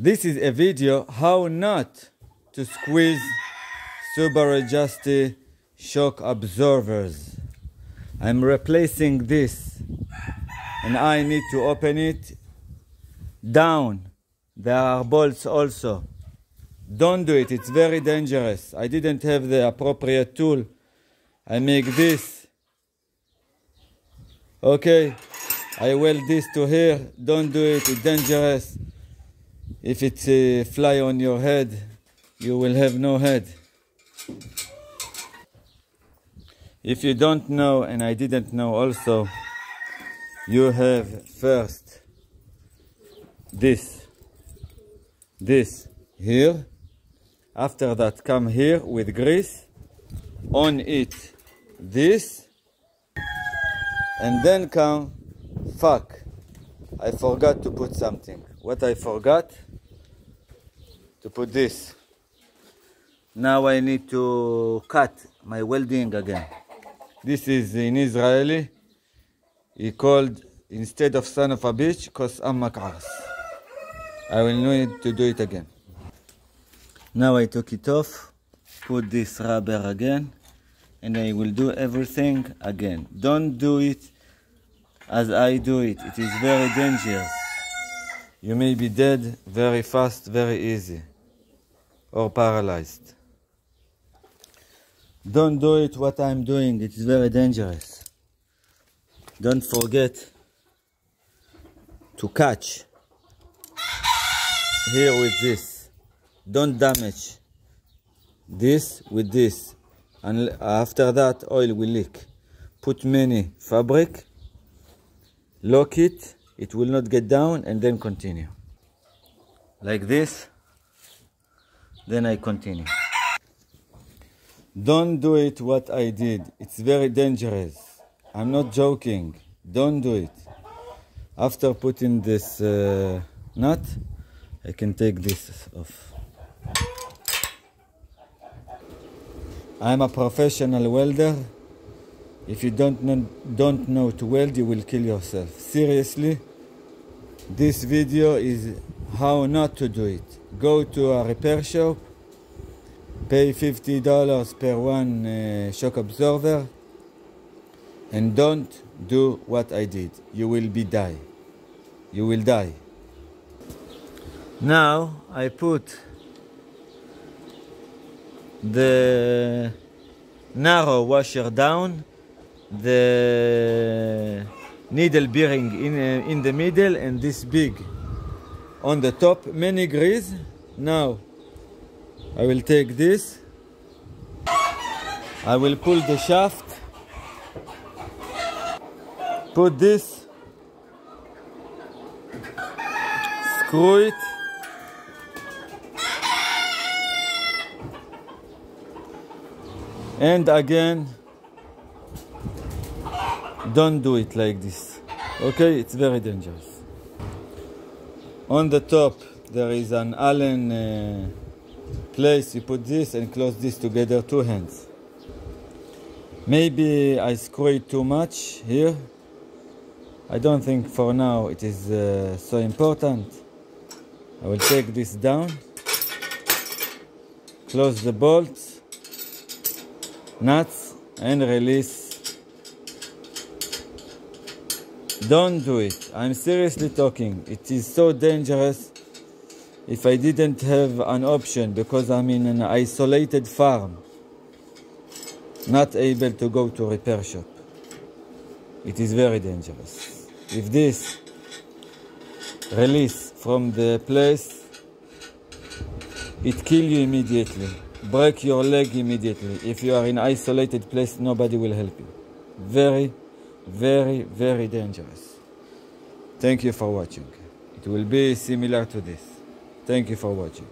This is a video how not to squeeze Subaru Justy shock absorbers. I'm replacing this and I need to open it down. There are bolts also. Don't do it, it's very dangerous. I didn't have the appropriate tool. I make this. Okay, I weld this to here. Don't do it, it's dangerous. If it's a fly on your head, you will have no head. If you don't know, and I didn't know also, you have first this here. After that, come here with grease. On it, this. And then come, fuck, I forgot to put something. What I forgot? To put this. Now I need to cut my welding again. This is in Israeli. He called, instead of son of a bitch, cause ammak ars. I will need to do it again. Now I took it off, put this rubber again, and I will do everything again. Don't do it as I do it. It is very dangerous. You may be dead very fast, very easy, or paralyzed. Don't do it what I'm doing. It is very dangerous. Don't forget to catch here with this. Don't damage this with this. And after that, oil will leak. Put many fabric, lock it, it will not get down, and then continue. Like this, then I continue. Don't do it what I did. It's very dangerous. I'm not joking. Don't do it. After putting this nut, I can take this off. I'm a professional welder. If you don't know to weld, you will kill yourself. Seriously, this video is how not to do it. Go to a repair shop, pay $50 per one shock absorber, and don't do what I did. You will die. You will die. Now I put the narrow washer down, the needle bearing in the middle, and this big on the top, many grease. Now I will take this, I will pull the shaft, put this, screw it, and again, don't do it like this. Okay, it's very dangerous. On the top there is an Allen place. You put this and close this together, two hands. Maybe I screw it too much here. I don't think for now it is so important. I will take this down, close the bolts, nuts, and release. Don't do it. I'm seriously talking. It is so dangerous. If I didn't have an option, because I'm in an isolated farm, not able to go to repair shop, it is very dangerous. If this release from the place, it kill you immediately, break your leg immediately. If you are in isolated place, nobody will help you. Very, very, very dangerous. Thank you for watching. It will be similar to this. Thank you for watching.